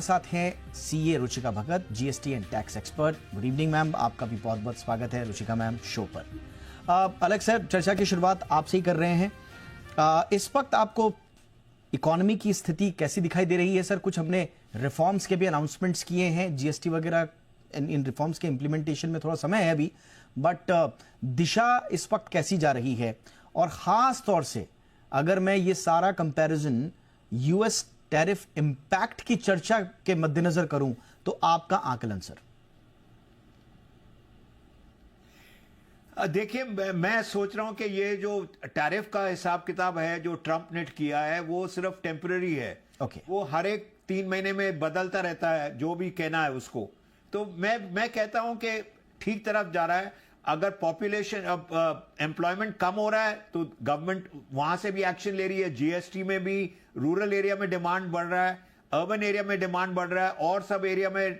साथ हैं CA Ruchika Bhagat, GST and tax expert. Good evening ma'am, आपका भी बहुत बहुत स्वागत है रुचिका मैम शो पर। अलग सर, चर्चा की शुरुआत आपसे ही कर रहे हैं। इस वक्त आपको इकोनॉमी की स्थिति कैसी दिखाई दे रही है सर? कुछ हमने रिफॉर्म्स के भी अनाउंसमेंट्स किए हैं, जीएसटी वगैरह, इन रिफॉर्म्स के इम्प्लीमेंटेशन में थोड़ा समय है अभी, बट दिशा इस वक्त कैसी जा रही है? और खास तौर से अगर मैं ये सारा कंपैरिजन यूएस टैरिफ इंपैक्ट की चर्चा के मद्देनजर करूं तो आपका आकलन सर? देखिए, मैं सोच रहा हूं कि ये जो टैरिफ का हिसाब किताब है जो ट्रंप ने किया है वो सिर्फ टेम्पररी है। वो हर एक 3 महीने में बदलता रहता है जो भी कहना है उसको। तो मैं कहता हूं कि ठीक तरफ जा रहा है। अगर पॉपुलेशन एम्प्लॉयमेंट कम हो रहा है तो गवर्नमेंट वहां से भी एक्शन ले रही है। जीएसटी में भी रूरल एरिया में डिमांड बढ़ रहा है, अर्बन एरिया में डिमांड बढ़ रहा है, और सब एरिया में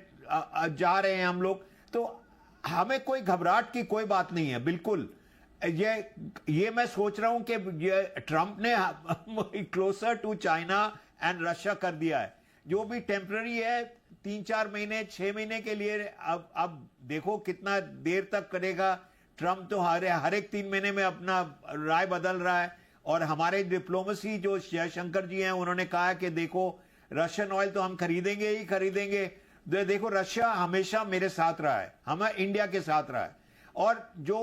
जा रहे हैं हम लोग। तो हमें कोई घबराहट की कोई बात नहीं है। बिल्कुल ये मैं सोच रहा हूं कि ये ट्रंप ने closer to China and Russia कर दिया है। जो भी टेम्पररी है 3-4 महीने 6 महीने के लिए, अब देखो कितना देर तक करेगा ट्रंप। तो हर एक 3 महीने में अपना राय बदल रहा है। और हमारे डिप्लोमेसी जो जयशंकर जी हैं उन्होंने कहा कि देखो रशियन ऑयल तो हम खरीदेंगे ही खरीदेंगे। देखो रशिया हमेशा मेरे साथ रहा है, हमें इंडिया के साथ रहा है, और जो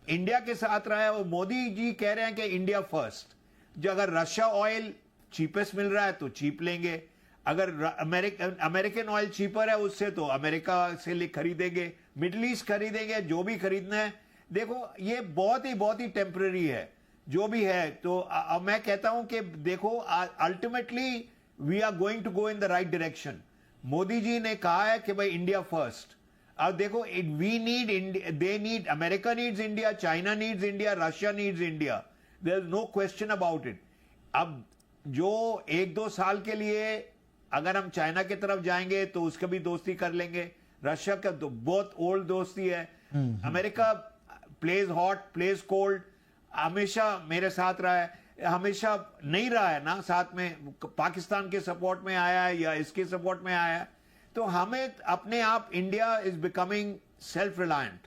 इंडिया के साथ रहा है वो मोदी जी कह रहे हैं कि इंडिया फर्स्ट। जो अगर रशिया ऑयल चीपेस्ट मिल रहा है तो चीप लेंगे, अगर अमेरिकन ऑयल चीपर है उससे तो अमेरिका से खरीदेंगे, मिडिल ईस्ट खरीदेंगे, जो भी खरीदना है। देखो ये बहुत ही टेम्पररी है जो भी है। तो मैं कहता हूं कि देखो ultimately we are going to go in the right direction. Modi ji ने कहा है कि भाई इंडिया फर्स्ट। अब देखो we need, they need, America needs India, China needs India, Russia needs India, there is no question about it. अब जो 1-2 साल के लिए अगर हम चाइना की तरफ जाएंगे तो उसका भी दोस्ती कर लेंगे, रशिया का तो बहुत ओल्ड दोस्ती है। America plays hot plays cold, हमेशा मेरे साथ रहा है, हमेशा नहीं रहा है ना साथ में, पाकिस्तान के सपोर्ट में आया है या इसके सपोर्ट में आया है। तो हमें अपने आप, India is becoming self reliant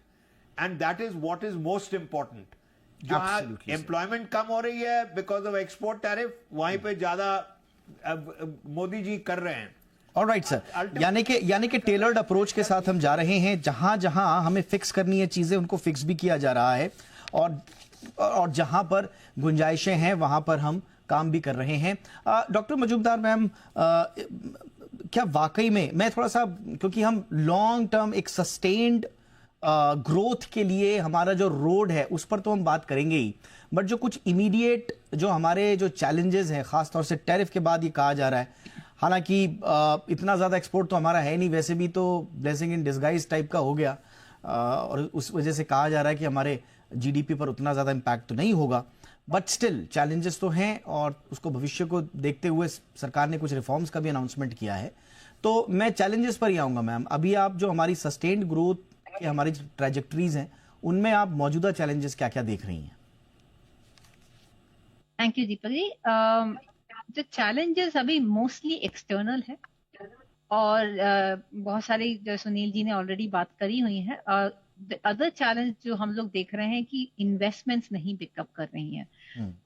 and that is what is most important. जहां एम्प्लॉयमेंट कम हो रही है बिकॉज ऑफ एक्सपोर्ट टैरिफ, वहीं पे ज्यादा मोदी जी कर रहे हैं। ऑलराइट सर, यानी कि टेलर्ड अप्रोच के साथ हम जा रहे हैं। जहां जहां हमें फिक्स करनी है चीजें उनको फिक्स भी किया जा रहा है, और जहां पर गुंजाइशें हैं वहां पर हम काम भी कर रहे हैं। डॉक्टर मजूमदार मैम, क्या वाकई में, मैं थोड़ा सा, क्योंकि हम लॉन्ग टर्म एक सस्टेन्ड ग्रोथ के लिए हमारा जो रोड है उस पर तो हम बात करेंगे ही, बट जो कुछ इमीडिएट जो हमारे जो चैलेंजेस हैं, खासतौर से टैरिफ के बाद ये कहा जा रहा है, हालांकि इतना ज़्यादा एक्सपोर्ट तो हमारा है नहीं, वैसे भी तो ब्लेसिंग इन डिस्गाइज टाइप का हो गया, और उस वजह से कहा जा रहा है कि हमारे जीडीपी पर उतना ज़्यादा इम्पैक्ट तो नहीं होगा, बट स्टिल चैलेंजेस तो हैं, और उसको भविष्य को देखते हुए सरकार ने कुछ रिफॉर्म्स का भी अनाउंसमेंट किया है। तो मैं चैलेंजेस पर ही आऊँगा मैम। अभी आप जो हमारी सस्टेन्ड ग्रोथ की हमारी ट्रैजेक्टरीज हैं उनमें आप मौजूदा चैलेंजेस क्या क्या देख रही हैं? Thank you Deepak ji. जो चैलेंजेस अभी मोस्टली एक्सटर्नल है, और बहुत सारी जो सुनील जी ने ऑलरेडी बात करी हुई है। अदर चैलेंज जो हम लोग देख रहे हैं कि इन्वेस्टमेंट्स नहीं पिकअप कर रही हैं।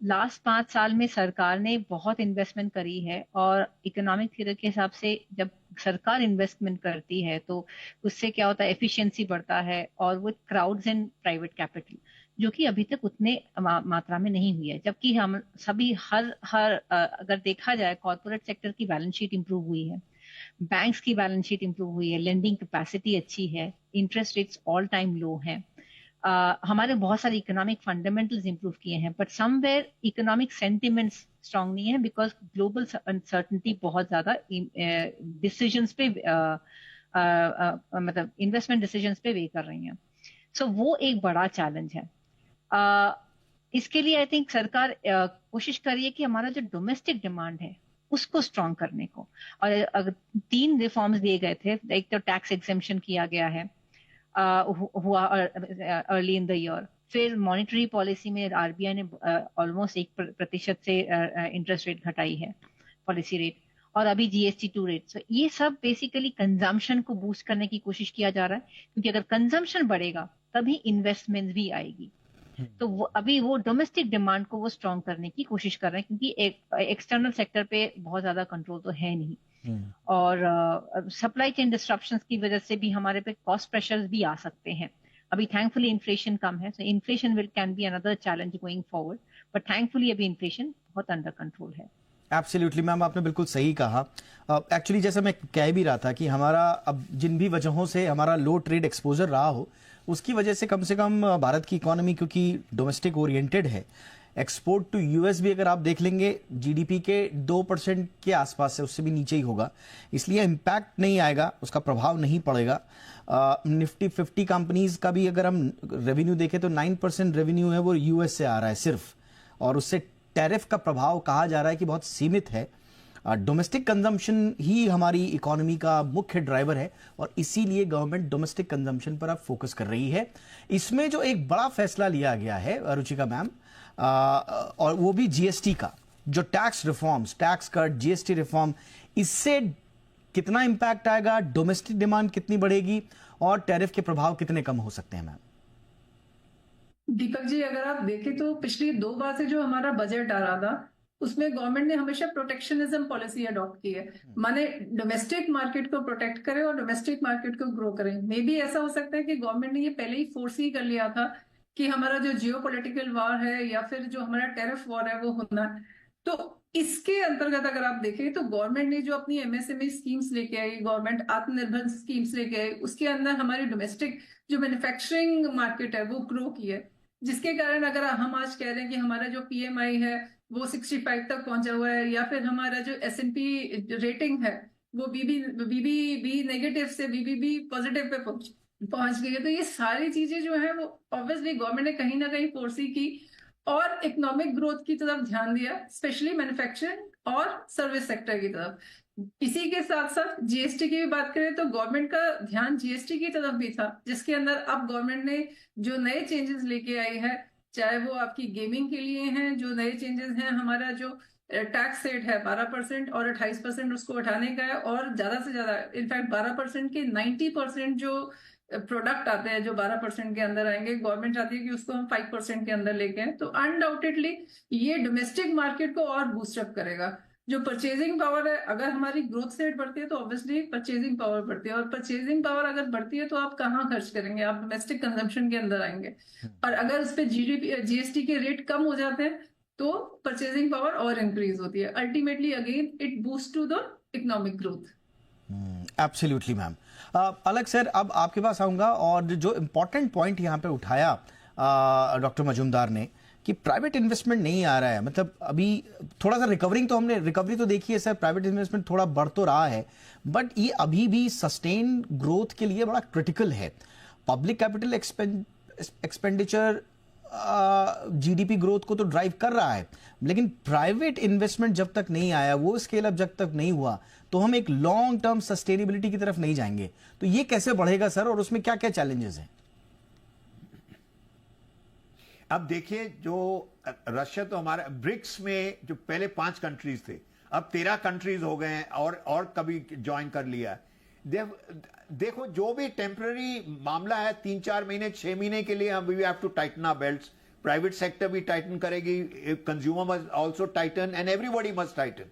लास्ट 5 साल में सरकार ने बहुत इन्वेस्टमेंट करी है, और इकोनॉमिक थ्योरी के हिसाब से जब सरकार इन्वेस्टमेंट करती है तो उससे क्या होता है, एफिशिएंसी बढ़ता है, और with crowds and private capital, जो कि अभी तक उतने मात्रा में नहीं हुई है। जबकि हम सभी अगर देखा जाए, कॉर्पोरेट सेक्टर की बैलेंस शीट इंप्रूव हुई है, बैंक्स की बैलेंस शीट इंप्रूव हुई है, लेंडिंग कैपेसिटी अच्छी है, इंटरेस्ट रेट्स ऑल टाइम लो हैं, हमारे बहुत सारे इकोनॉमिक फंडामेंटल्स इंप्रूव किए हैं, but somewhere economic sentiments strong नहीं है, बिकॉज ग्लोबल अनसर्टनिटी बहुत ज्यादा डिसीजंस पे मतलब इन्वेस्टमेंट डिसीजंस पे वे कर रही हैं। सो वो एक बड़ा चैलेंज है। इसके लिए आई थिंक सरकार कोशिश कर रही है कि हमारा जो डोमेस्टिक डिमांड है उसको स्ट्रांग करने को, और अगर 3 रिफॉर्म्स दिए गए थे, एक तो टैक्स एग्जेम्पशन किया गया है, हुआ अर्ली इन द ईयर, फिर मॉनेटरी पॉलिसी में आरबीआई ने ऑलमोस्ट 1% से इंटरेस्ट रेट घटाई है, पॉलिसी रेट, और अभी GST 2 रेट। ये सब बेसिकली कंजम्पशन को बूस्ट करने की कोशिश किया जा रहा है, क्योंकि अगर कंजम्पशन बढ़ेगा तभी इन्वेस्टमेंट भी आएगी। तो वो अभी वो डोमेस्टिक डिमांड को वो स्ट्रॉन्ग करने की कोशिश कर रहे हैं, क्योंकि एक्सटर्नल सेक्टर पे बहुत ज्यादा कंट्रोल तो है नहीं। और सप्लाई चेन डिस्ट्रप्शंस की वजह से भी हमारे पे कॉस्ट प्रेशर्स भी आ सकते हैं। अभी थैंकफुली इन्फ्लेशन कम है, सो inflation can be another challenge going forward, but thankfully अभी इन्फ्लेशन बहुत अंडर कंट्रोल है। एब्सोल्युटली मैम, आपने बिल्कुल सही कहा। एक्चुअली जैसे मैं कह भी रहा था कि हमारा अब जिन भी वजहों से हमारा लो ट्रेड एक्सपोजर रहा हो, उसकी वजह से कम भारत की इकोनॉमी क्योंकि डोमेस्टिक ओरिएंटेड है, एक्सपोर्ट टू यूएस भी अगर आप देख लेंगे जीडीपी के 2% के आसपास है, उससे भी नीचे ही होगा, इसलिए इम्पैक्ट नहीं आएगा, उसका प्रभाव नहीं पड़ेगा। निफ्टी 50 कंपनीज का भी अगर हम रेवेन्यू देखें तो 9% रेवेन्यू है वो यूएस से आ रहा है सिर्फ, और उससे टैरिफ का प्रभाव कहा जा रहा है कि बहुत सीमित है। डोमेस्टिक कंजम्पशन ही हमारी इकोनॉमी का मुख्य ड्राइवर है और इसीलिए गवर्नमेंट डोमेस्टिक कंजम्पशन पर अब फोकस कर रही है। इसमें जो एक बड़ा फैसला लिया गया है रुचिका मैम, और वो भी जीएसटी का, जो tax reforms, tax cut, GST reform, इससे कितना इंपैक्ट आएगा, डोमेस्टिक डिमांड कितनी बढ़ेगी और टैरिफ के प्रभाव कितने कम हो सकते हैं मैम? दीपक जी, अगर आप देखें तो पिछली 2 बार से जो हमारा बजट आ रहा था उसमें गवर्नमेंट ने हमेशा प्रोटेक्शनिज्म पॉलिसी अडॉप्ट की है, माने डोमेस्टिक मार्केट को प्रोटेक्ट करें और डोमेस्टिक मार्केट को ग्रो करें। मे बी ऐसा हो सकता है कि गवर्नमेंट ने ये पहले ही फोर्स कर लिया था कि हमारा जो जियोपॉलिटिकल वॉर है या फिर जो हमारा टेरिफ वॉर है वो होना है। तो इसके अंतर्गत अगर आप देखें तो गवर्नमेंट ने जो अपनी एमएसएमई स्कीम्स लेके आई, गवर्नमेंट आत्मनिर्भर स्कीम्स लेके आई, उसके अंदर हमारी डोमेस्टिक जो मैन्युफैक्चरिंग मार्केट है वो ग्रो की है, जिसके कारण अगर हम आज कह रहे हैं कि हमारा जो PMI है वो 65 तक पहुंचा हुआ है, या फिर हमारा जो S&P रेटिंग है वो BBB नेगेटिव से BBB पॉजिटिव पे पहुंच गई है। तो ये सारी चीजें जो है वो ऑब्वियसली गवर्नमेंट ने कहीं ना कहीं फोर्सी की और इकोनॉमिक ग्रोथ की तरफ ध्यान दिया, स्पेशली मैन्युफैक्चरिंग और सर्विस सेक्टर की तरफ। इसी के साथ साथ जीएसटी की भी बात करें तो गवर्नमेंट का ध्यान जीएसटी की तरफ भी था, जिसके अंदर अब गवर्नमेंट ने जो नए चेंजेस लेके आई है, चाहे वो आपकी गेमिंग के लिए हैं, जो नए चेंजेस हैं, हमारा जो टैक्स रेट है 12% और 28% उसको उठाने का है, और ज्यादा से ज्यादा इनफैक्ट 12% के 90% जो प्रोडक्ट आते हैं जो 12% के अंदर आएंगे, गवर्नमेंट चाहती है कि उसको हम 5% के अंदर लेके आए। तो अनडाउटेडली ये डोमेस्टिक मार्केट को और बूस्टअप करेगा। जो परचेजिंग पावर है, अगर हमारी ग्रोथ रेट बढ़ती है तो ऑब्वियसली परचेजिंग पावर बढ़ती है, और परचेजिंग पावर अगर बढ़ती है तो आप कहाँ खर्च करेंगे, आप डोमेस्टिक कंजम्पशन के अंदर आएंगे। और अगर उस पर जीएसटी के रेट कम हो जाते हैं तो परचेजिंग पावर और इंक्रीज होती है। Ultimately again it boost to the economic growth. Absolutely ma'am. अलग सर, अब आपके पास आऊंगा, और जो इंपॉर्टेंट पॉइंट यहाँ पे उठाया डॉक्टर मजूमदार ने कि प्राइवेट इन्वेस्टमेंट नहीं आ रहा है, मतलब अभी थोड़ा सा रिकवरी तो देखी है सर, प्राइवेट इन्वेस्टमेंट थोड़ा बढ़ तो रहा है, बट ये अभी भी सस्टेन ग्रोथ के लिए बड़ा क्रिटिकल है। Public capital expenditure GDP growth को तो ड्राइव कर रहा है, लेकिन प्राइवेट इन्वेस्टमेंट जब तक नहीं आया, वो स्केल अप जब तक नहीं हुआ, तो हम एक लॉन्ग टर्म सस्टेनेबिलिटी की तरफ नहीं जाएंगे। तो ये कैसे बढ़ेगा सर, और उसमें क्या क्या चैलेंजेस हैं? अब देखिए, जो रशिया तो हमारा ब्रिक्स में जो पहले 5 कंट्रीज थे, अब 13 कंट्रीज हो गए हैं, और कभी ज्वाइन कर लिया। देखो, जो भी टेम्पररी मामला है, 3-4 महीने 6 महीने के लिए हम we have to tighten our belts. Private sector भी टाइटन करेगी, consumer must also tighten and everybody must tighten,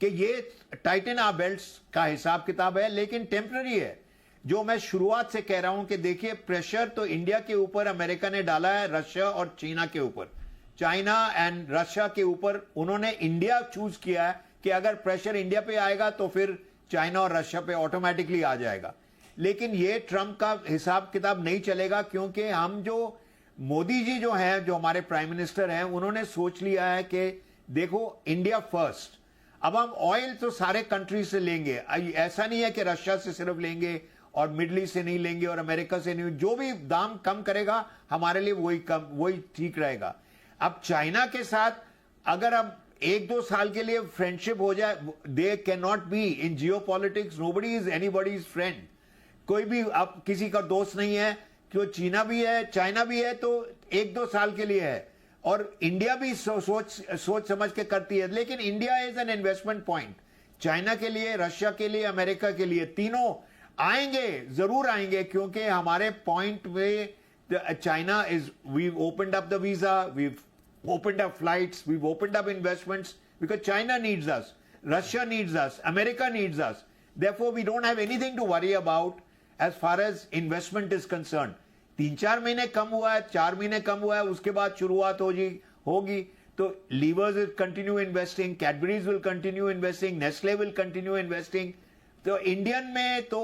कि ये टाइटन आवर बेल्ट्स का हिसाब किताब है, लेकिन टेम्पररी है। जो मैं शुरुआत से कह रहा हूं कि देखिए, प्रेशर तो इंडिया के ऊपर अमेरिका ने डाला है, रशिया और चाइना के ऊपर, चाइना एंड रशिया के ऊपर उन्होंने इंडिया चूज किया है कि अगर प्रेशर इंडिया पे आएगा तो फिर चाइना और रशिया पे ऑटोमेटिकली आ जाएगा। लेकिन ये ट्रंप का हिसाब किताब नहीं चलेगा, क्योंकि हम जो मोदी जी जो हैं, जो हमारे प्राइम मिनिस्टर हैं, उन्होंने सोच लिया है कि देखो, इंडिया फर्स्ट। अब हम ऑयल तो सारे कंट्री से लेंगे, ऐसा नहीं है कि रशिया से सिर्फ लेंगे और मिडल ईस्ट से नहीं लेंगे और अमेरिका से नहीं। जो भी दाम कम करेगा हमारे लिए वही ठीक रहेगा। अब चाइना के साथ अगर हम 1-2 साल के लिए फ्रेंडशिप हो जाए, they can not be in Jio politics, nobody is anybody's friend. कोई भी अब किसी का दोस्त नहीं है, क्यों चीना भी है, चाइना भी है, तो 1-2 साल के लिए है, और इंडिया भी सोच समझ के करती है। लेकिन India is an investment point, China के लिए, रशिया के लिए, अमेरिका के लिए, तीनों आएंगे, जरूर आएंगे, क्योंकि हमारे पॉइंट में China is, we opened up the visa, we opened up flights, we've opened up investments because China needs us, Russia needs us, America needs us. Therefore, we don't have anything to worry about as far as investment is concerned. 3-4 महीने कम हुआ है, 4 महीने कम हुआ है, उसके बाद शुरुआत होगी. तो Levers will continue investing, Cadbury's will continue investing, Nestle will continue investing. तो Indian में तो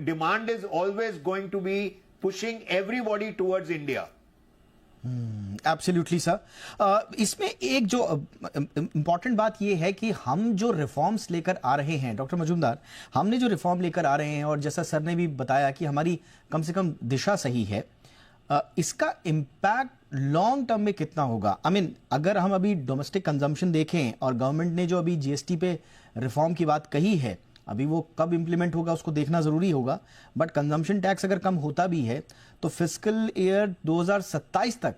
demand is always going to be pushing everybody towards India. Absolutely sir. इसमें एक जो इंपॉर्टेंट बात यह है कि हम जो रिफॉर्म्स लेकर आ रहे हैं डॉक्टर मजूमदार, हमने जो रिफॉर्म लेकर आ रहे हैं और जैसा सर ने भी बताया कि हमारी कम से कम दिशा सही है, इसका इम्पैक्ट लॉन्ग टर्म में कितना होगा? आई मीन अगर हम अभी डोमेस्टिक कंजम्पशन देखें और गवर्नमेंट ने जो अभी जीएसटी पे रिफॉर्म की बात कही है, अभी वो कब इंप्लीमेंट होगा उसको देखना जरूरी होगा, बट कंजम्पशन टैक्स अगर कम होता भी है तो फिस्कल ईयर 2027 तक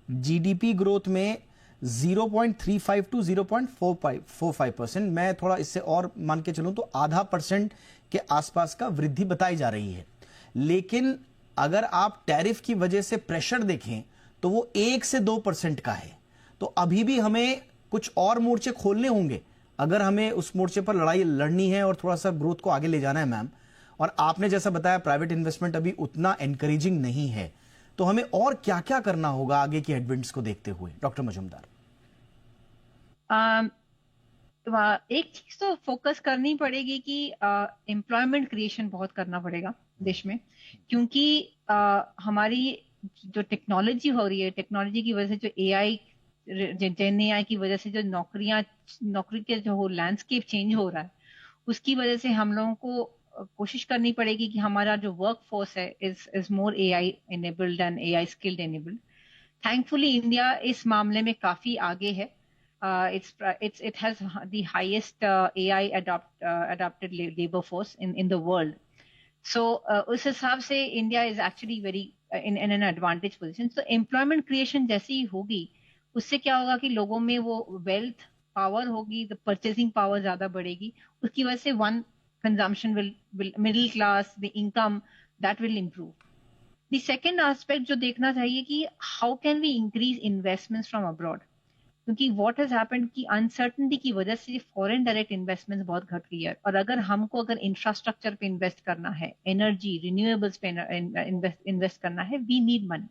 जीडीपी ग्रोथ में 0.35 टू 0.45%, मैं थोड़ा इससे और मान के चलूं तो 0.5% के आसपास का वृद्धि बताई जा रही है. लेकिन अगर आप टैरिफ की वजह से प्रेशर देखें तो वो 1 से 2% का है. तो अभी भी हमें कुछ और मोर्चे खोलने होंगे अगर हमें उस मोर्चे पर लड़ाई लड़नी है और थोड़ा सा ग्रोथ को आगे ले जाना है मैम. और आपने जैसा बताया प्राइवेट इन्वेस्टमेंट अभी उतना एनकरेजिंग नहीं है, तो हमें और क्या क्या करना होगा आगे की हेडविंड्स को देखते हुए डॉक्टर मजूमदार? एक चीज तो फोकस करनी पड़ेगी कि एम्प्लॉयमेंट क्रिएशन बहुत करना पड़ेगा देश में, क्योंकि हमारी जो टेक्नोलॉजी हो रही है, टेक्नोलॉजी की वजह से जो एआई की वजह से जो नौकरी के जो लैंडस्केप चेंज हो रहा है, उसकी वजह से हम लोगों को कोशिश करनी पड़ेगी कि हमारा जो वर्क फोर्स है is more AI enabled and AI skilled enabled. Thankfully India इस मामले में काफी आगे है. It has the highest AI adopted labor force in the world. So उस हिसाब से India is actually very in an advantage position. So employment creation जैसी ही होगी, उससे क्या होगा कि लोगों में वो वेल्थ पावर होगी, the purchasing power ज्यादा बढ़ेगी. उसकी वजह से one consumption will middle class, the income that will improve. The second aspect जो देखना चाहिए कि how can we increase investments from abroad, क्योंकि what has happened कि uncertainty की वजह से foreign direct investments बहुत घट गई है. और अगर इंफ्रास्ट्रक्चर पे इन्वेस्ट करना है, एनर्जी रिन्यूएबल्स पे इन्वेस्ट करना है, we need money.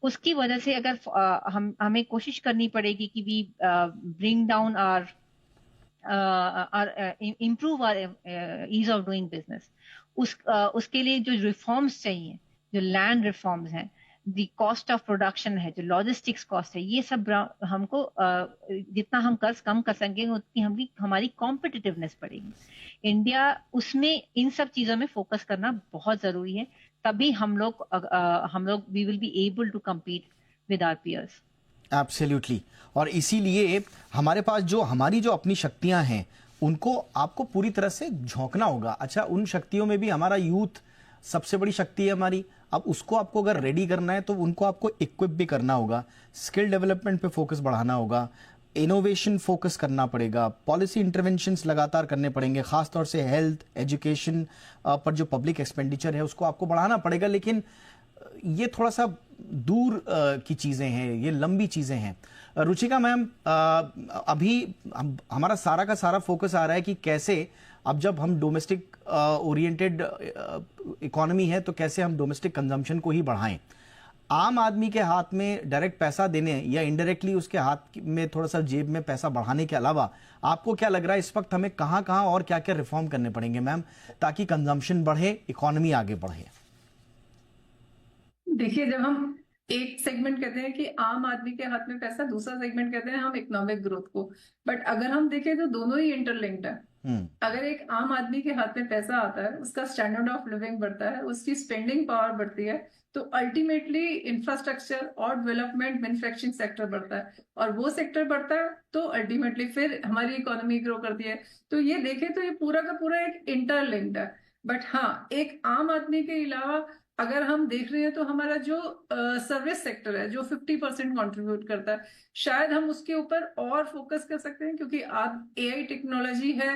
उसकी वजह से अगर हमें कोशिश करनी पड़ेगी कि we bring down our improve our ease of doing business. उसके लिए जो रिफॉर्म्स चाहिए, जो लैंड रिफॉर्म्स हैं, द कॉस्ट ऑफ प्रोडक्शन है, जो लॉजिस्टिक्स कॉस्ट है, ये सब हमको जितना हम कर्ज कम कर सकेंगे उतनी हमारी कॉम्पिटिटिवनेस बढ़ेगी. इंडिया उसमें इन सब चीजों में फोकस करना बहुत जरूरी है, तभी हम लोग we will be able to compete with our peers. Absolutely. और इसीलिए हमारे पास हमारी जो अपनी शक्तियां हैं उनको आपको पूरी तरह से झोंकना होगा. अच्छा, उन शक्तियों में भी हमारा यूथ सबसे बड़ी शक्ति है हमारी. अब उसको आपको अगर रेडी करना है तो उनको आपको इक्विप भी करना होगा, स्किल डेवलपमेंट पे फोकस बढ़ाना होगा, इनोवेशन फोकस करना पड़ेगा, पॉलिसी इंटरवेंशंस लगातार करने पड़ेंगे, खासतौर से हेल्थ एजुकेशन पर जो पब्लिक एक्सपेंडिचर है उसको आपको बढ़ाना पड़ेगा. लेकिन ये थोड़ा सा दूर की चीजें हैं, ये लंबी चीजें हैं. रुचिका मैम, अभी हमारा सारा का सारा फोकस आ रहा है कि कैसे अब जब हम डोमेस्टिक ओरिएंटेड इकोनॉमी है तो कैसे हम डोमेस्टिक कंजम्पशन को ही बढ़ाएं. आम आदमी के हाथ में डायरेक्ट पैसा देने या इनडायरेक्टली उसके हाथ में थोड़ा सा जेब में पैसा बढ़ाने के अलावा आपको क्या लग रहा है इस वक्त हमें कहां कहां और क्या क्या रिफॉर्म करने पड़ेंगे मैम, ताकि कंजम्पशन बढ़े, इकोनॉमी आगे बढ़े? देखिए, जब हम एक सेगमेंट कहते हैं कि आम आदमी के हाथ में पैसा, दूसरा सेगमेंट कहते हैं हम इकोनॉमिक ग्रोथ को, बट अगर हम देखें तो दोनों ही इंटरलिंक्ड है. अगर एक आम आदमी के हाथ में पैसा आता है, उसका स्टैंडर्ड ऑफ लिविंग बढ़ता है, उसकी स्पेंडिंग पावर बढ़ती है, तो अल्टीमेटली इंफ्रास्ट्रक्चर और डेवलपमेंट मैन्युफैक्चरिंग सेक्टर बढ़ता है, और वो सेक्टर बढ़ता है तो अल्टीमेटली फिर हमारी इकोनॉमी ग्रो करती है. तो ये देखें तो ये पूरा का पूरा एक इंटरलिंक्ड है. बट हाँ, एक आम आदमी के अलावा अगर हम देख रहे हैं तो हमारा जो सर्विस सेक्टर है जो 50% कंट्रीब्यूट करता है, शायद हम उसके ऊपर और फोकस कर सकते हैं, क्योंकि आज एआई टेक्नोलॉजी है।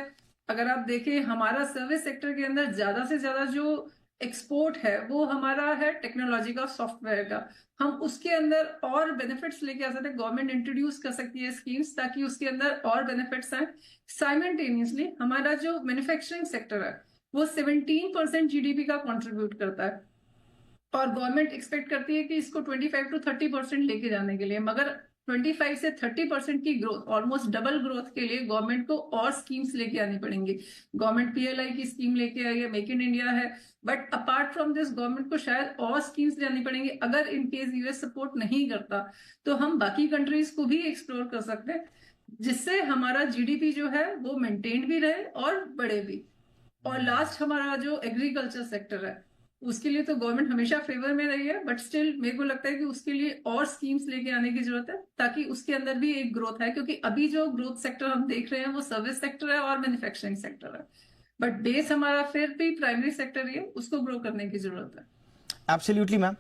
अगर आप देखें हमारा सर्विस सेक्टर के अंदर ज्यादा से ज्यादा जो एक्सपोर्ट है वो हमारा है टेक्नोलॉजी का, सॉफ्टवेयर का। हम उसके अंदर और बेनिफिट्स लेके आ सकते हैं, गवर्नमेंट इंट्रोड्यूस कर सकती है स्कीम्स ताकि उसके अंदर और बेनिफिट्स आए। साइमल्टेनियसली हमारा जो मैन्युफैक्चरिंग सेक्टर है वो 17% जीडीपी का कंट्रीब्यूट करता है, और गवर्नमेंट एक्सपेक्ट करती है कि इसको 25 to 30% लेके जाने के लिए, मगर 25 से 30% की ग्रोथ, ऑलमोस्ट डबल ग्रोथ के लिए गवर्नमेंट को और स्कीम्स लेके आनी पड़ेंगी। गवर्नमेंट पीएलआई की स्कीम लेके आई है, मेक इन इंडिया है, but apart from this government को शायद और स्कीम्स लानी पड़ेंगी। अगर इन केस यूएस सपोर्ट नहीं करता तो हम बाकी कंट्रीज को भी एक्सप्लोर कर सकते हैं, जिससे हमारा जीडीपी जो है वो मेंटेन भी रहे और बढ़े भी। और लास्ट हमारा जो एग्रीकल्चर सेक्टर है उसके लिए तो गवर्नमेंट हमेशा फेवर में रही है, बट स्टिल मेरे को लगता है कि उसके लिए और स्कीम्स लेके आने की जरूरत है ताकि उसके अंदर भी एक ग्रोथ है, क्योंकि अभी जो ग्रोथ सेक्टर हम देख रहे हैं वो सर्विस सेक्टर है और मैन्युफैक्चरिंग सेक्टर है, बट बेस हमारा फिर भी प्राइमरी सेक्टर ही है, उसको ग्रो करने की जरूरत है। Absolutely ma'am.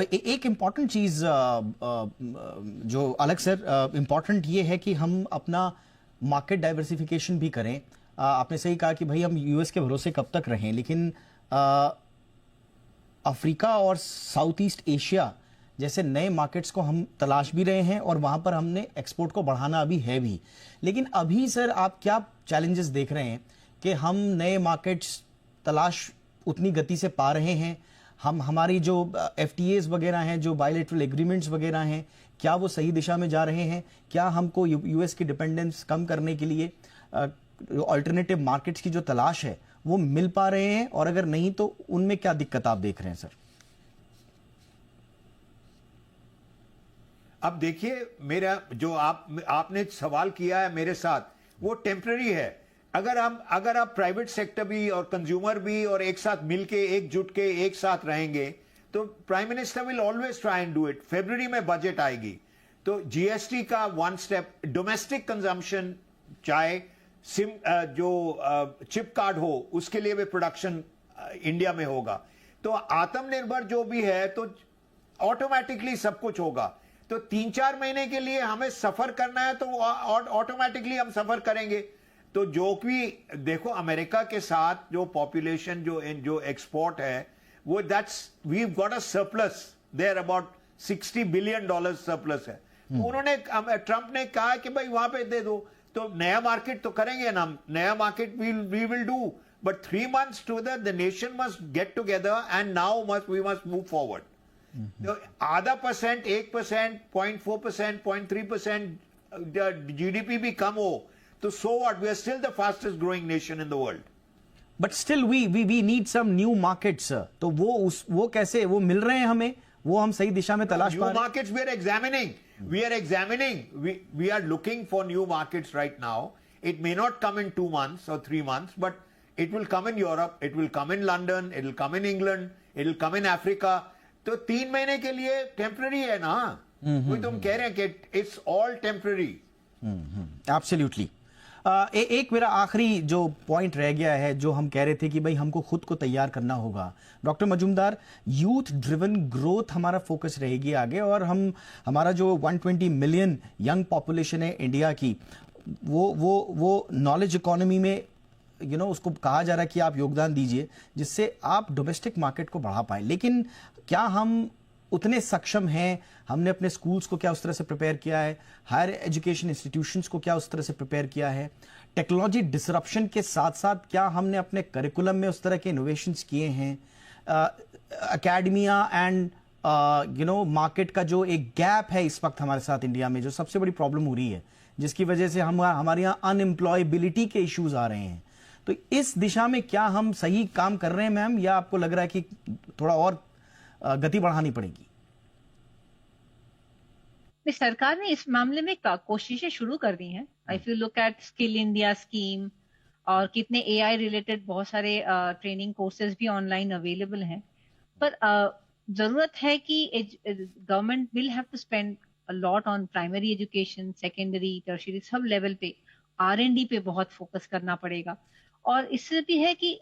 एक इम्पॉर्टेंट चीज जो अलग सर इम्पॉर्टेंट ये है कि हम अपना मार्केट डाइवर्सिफिकेशन भी करें। आपने सही कहा कि भाई हम यूएस के भरोसे कब तक रहें, लेकिन अफ्रीका और साउथ ईस्ट एशिया जैसे नए मार्केट्स को हम तलाश भी रहे हैं और वहां पर हमने एक्सपोर्ट को बढ़ाना अभी है भी। लेकिन अभी सर आप क्या चैलेंजेस देख रहे हैं कि हम नए मार्केट्स तलाश उतनी गति से पा रहे हैं? हम हमारी जो एफटीएज वगैरह हैं, जो बायलैटरल एग्रीमेंट्स वगैरह हैं, क्या वो सही दिशा में जा रहे हैं? क्या हमको यूएस की डिपेंडेंस कम करने के लिए अल्टरनेटिव मार्केट्स की जो तलाश है वो मिल पा रहे हैं? और अगर नहीं तो उनमें क्या दिक्कत आप देख रहे हैं सर? अब देखिए, मेरा जो आपने सवाल किया है मेरे साथ, वो टेम्पररी है। अगर आप प्राइवेट सेक्टर भी और कंज्यूमर भी और एक साथ मिलके एकजुट के एक साथ रहेंगे तो prime minister will always try and do it. फरवरी में बजट आएगी तो जीएसटी का वन स्टेप, डोमेस्टिक कंजम्पशन, चाहे सिम जो चिप कार्ड हो उसके लिए भी प्रोडक्शन इंडिया में होगा, तो आत्मनिर्भर जो भी है तो ऑटोमेटिकली सब कुछ होगा। तो 3-4 महीने के लिए हमें सफर करना है तो ऑटोमेटिकली हम सफर करेंगे। तो जो भी देखो, अमेरिका के साथ जो पॉपुलेशन जो एक्सपोर्ट है वो we got a surplus there, about $60 billion surplus है। तो उन्होंने, ट्रंप ने कहा कि भाई वहां पे दे दो, तो नया मार्केट तो करेंगे ना, नया market we will do, but 3 months together the nation must get together and now we must move forward. तो आधा %, 1%, 0.4%, 0.3% जीडीपी भी कम हो तो so what? We are still the fastest growing nation in the world. But still we need some new markets, sir. तो वो कैसे वो मिल रहे हैं हमें? वो हम सही दिशा में तलाश पा रहे हैं? New markets we are examining. We are looking for new markets right now. It may not come in 2 months or 3 months, but it will come in Europe, it will come in London, it will come in England, it will come in Africa. तो 3 महीने के लिए temporary है ना, वही तुम कह रहे हैं कि इट्स ऑल टेम्पररी। एब्सोल्युटली। एक मेरा आखिरी जो पॉइंट रह गया है, जो हम कह रहे थे कि भाई हमको खुद को तैयार करना होगा। Doctor Majumdar, youth driven growth हमारा फोकस रहेगी आगे, और हमारा जो 120 मिलियन यंग पॉपुलेशन है इंडिया की, वो नॉलेज इकोनॉमी में उसको कहा जा रहा है कि आप योगदान दीजिए जिससे आप डोमेस्टिक मार्केट को बढ़ा पाए। लेकिन क्या हम उतने सक्षम हैं? हमने अपने स्कूल्स को क्या उस तरह से प्रिपेयर किया है? हायर एजुकेशन इंस्टीट्यूशंस को क्या उस तरह से प्रिपेयर किया है? टेक्नोलॉजी डिसरप्शन के साथ साथ क्या हमने अपने करिकुलम में उस तरह के इनोवेशंस किए हैं? एकेडमिया एंड मार्केट का जो एक गैप है इस वक्त हमारे साथ इंडिया में, जो सबसे बड़ी प्रॉब्लम हो रही है, जिसकी वजह से हमारे यहाँ अनएम्प्लॉयबिलिटी के इश्यूज आ रहे हैं, तो इस दिशा में क्या हम सही काम कर रहे हैं मैम, या आपको लग रहा है कि थोड़ा और गति बढ़ानी पड़ेगी? सरकार ने इस मामले में कोशिशें शुरू कर दी हैं। If you look at Skill India scheme, और कितने एआई रिलेटेड बहुत सारे ट्रेनिंग कोर्सेज भी ऑनलाइन अवेलेबल हैं, पर जरूरत है कि government will have to spend a lot on primary education, secondary, tertiary, सब लेवल पे R&D पे बहुत फोकस करना पड़ेगा। और इससे भी है कि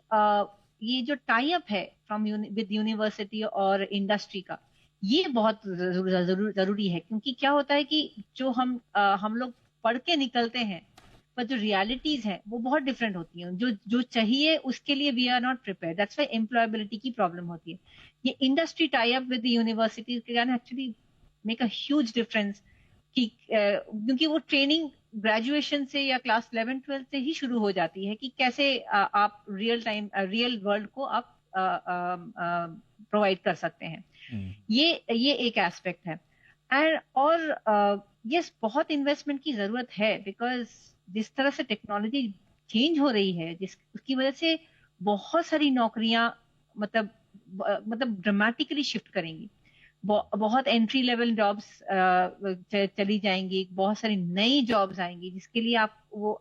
ये जो टाई अप है फ्रॉम विद यूनिवर्सिटी और इंडस्ट्री का, ये बहुत जरूरी है, क्योंकि क्या होता है कि जो हम लोग पढ़ के निकलते हैं, पर जो रियलिटीज हैं वो बहुत डिफरेंट होती हैं। जो चाहिए उसके लिए we are not prepared, that's why employability की प्रॉब्लम होती है। ये industry tie up with the university can actually make a huge difference, कि क्योंकि वो ट्रेनिंग ग्रेजुएशन से या क्लास 11-12 से ही शुरू हो जाती है कि कैसे आप रियल वर्ल्ड को आप प्रोवाइड कर सकते हैं। ये एक एस्पेक्ट है। एंड और यस, बहुत इन्वेस्टमेंट की जरूरत है, बिकॉज जिस तरह से टेक्नोलॉजी चेंज हो रही है, उसकी वजह से बहुत सारी नौकरियां मतलब ड्रामेटिकली शिफ्ट करेंगी। बहुत एंट्री लेवल जॉब्स चली जाएंगी, बहुत सारी नई जॉब्स आएंगी, जिसके लिए आप वो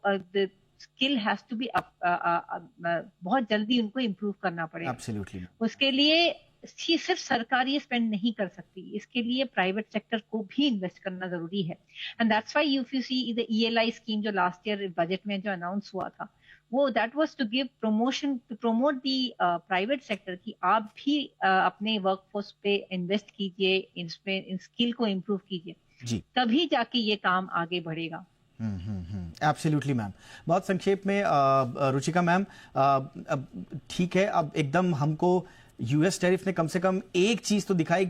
स्किल हैज टू बी बहुत जल्दी उनको इम्प्रूव करना पड़ेगा। Absolutely. उसके लिए सिर्फ सरकार ये स्पेंड नहीं कर सकती, इसके लिए प्राइवेट सेक्टर को भी इन्वेस्ट करना जरूरी है। And that's why you see the ELI scheme जो लास्ट ईयर बजट में जो अनाउंस हुआ था, वो that was to give promotion, to promote the private sector की आप भी अपने वर्कफोर्स पे इन्वेस्ट कीजिए, इन स्किल को इम्प्रूव कीजिए, तभी जाके ये काम आगे बढ़ेगा। Absolutely ma'am. बहुत संक्षेप में रुचिका मैम, ठीक है, अब एकदम हमको यूएस टैरिफ ने कम से कम एक चीज तो दिखाई,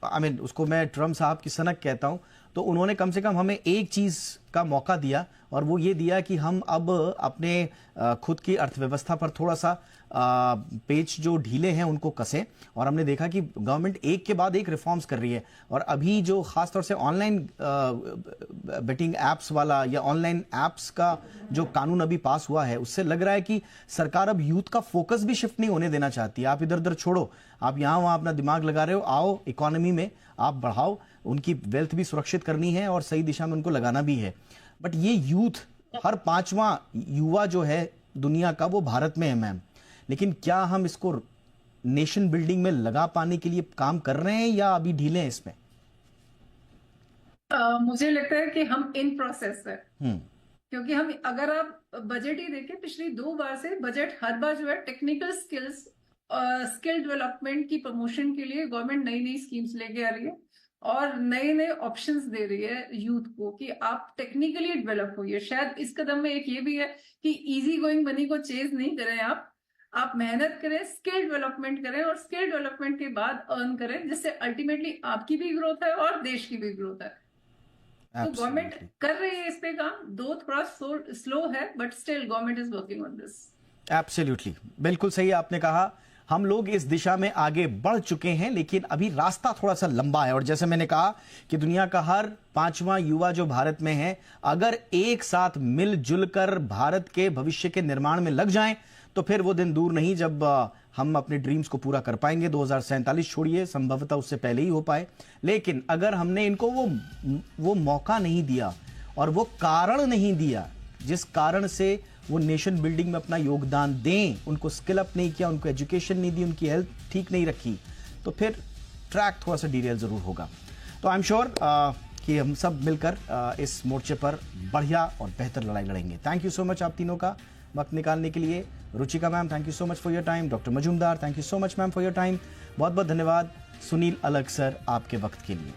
आई मीन उसको मैं ट्रम्प साहब की सनक कहता हूं, तो उन्होंने कम से कम हमें एक चीज का मौका दिया, और वो ये दिया कि हम अब अपने खुद की अर्थव्यवस्था पर थोड़ा सा पेच जो ढीले हैं उनको कसें। और हमने देखा कि गवर्नमेंट एक के बाद एक रिफॉर्म्स कर रही है, और अभी जो खासतौर से ऑनलाइन बेटिंग एप्स वाला या ऑनलाइन एप्स का जो कानून अभी पास हुआ है, उससे लग रहा है कि सरकार अब यूथ का फोकस भी शिफ्ट नहीं होने देना चाहती है। आप इधर उधर छोड़ो, आप यहाँ वहाँ अपना दिमाग लगा रहे हो, आओ इकोनॉमी में आप बढ़ाओ, उनकी वेल्थ भी सुरक्षित करनी है और सही दिशा में उनको लगाना भी है। बट ये यूथ, हर 5वां युवा जो है दुनिया का, वो भारत में है मैम। लेकिन क्या हम इसको नेशन बिल्डिंग में लगा पाने के लिए काम कर रहे हैं या अभी ढीले हैं इसमें? मुझे लगता है कि हम इन प्रोसेस है, क्योंकि हम, अगर आप बजट ही देखें, पिछली 2 बार से बजट हर बार जो है टेक्निकल स्किल्स, स्किल डेवलपमेंट की प्रमोशन के लिए गवर्नमेंट नई नई स्कीम्स लेके आ रही है और नए नए ऑप्शंस दे रही है यूथ को कि आप टेक्निकली डेवलप होइए। शायद इस कदम में एक ये भी है कि इजी गोइंग मनी को चेज नहीं करें, आप मेहनत करें, स्किल डेवलपमेंट करें, और स्किल डेवलपमेंट के बाद अर्न करें, जिससे अल्टीमेटली आपकी भी ग्रोथ है और देश की भी ग्रोथ है। तो गवर्नमेंट कर रही है इस पे काम, दो थोड़ा स्लो है, but still government is working on this. Absolutely, बिल्कुल सही आपने कहा। हम लोग इस दिशा में आगे बढ़ चुके हैं, लेकिन अभी रास्ता थोड़ा सा लंबा है। और जैसे मैंने कहा कि दुनिया का हर 5वां युवा जो भारत में है, अगर एक साथ मिलजुल कर भारत के भविष्य के निर्माण में लग जाएं, तो फिर वो दिन दूर नहीं जब हम अपने ड्रीम्स को पूरा कर पाएंगे। 2047 छोड़िए, संभवतः उससे पहले ही हो पाए। लेकिन अगर हमने इनको वो मौका नहीं दिया और वो कारण नहीं दिया जिस कारण से वो नेशन बिल्डिंग में अपना योगदान दें, उनको स्किल अप नहीं किया, उनको एजुकेशन नहीं दी, उनकी हेल्थ ठीक नहीं रखी, तो फिर ट्रैक थोड़ा सा डीरेल जरूर होगा। तो आई एम श्योर कि हम सब मिलकर इस मोर्चे पर बढ़िया और बेहतर लड़ाई लड़ेंगे। थैंक यू सो मच आप तीनों का वक्त निकालने के लिए। Ruchika ma'am, thank you so much for your time. Doctor Majumdar, thank you so much ma'am for your time. बहुत बहुत धन्यवाद सुनील अलग सर आपके वक्त के लिए।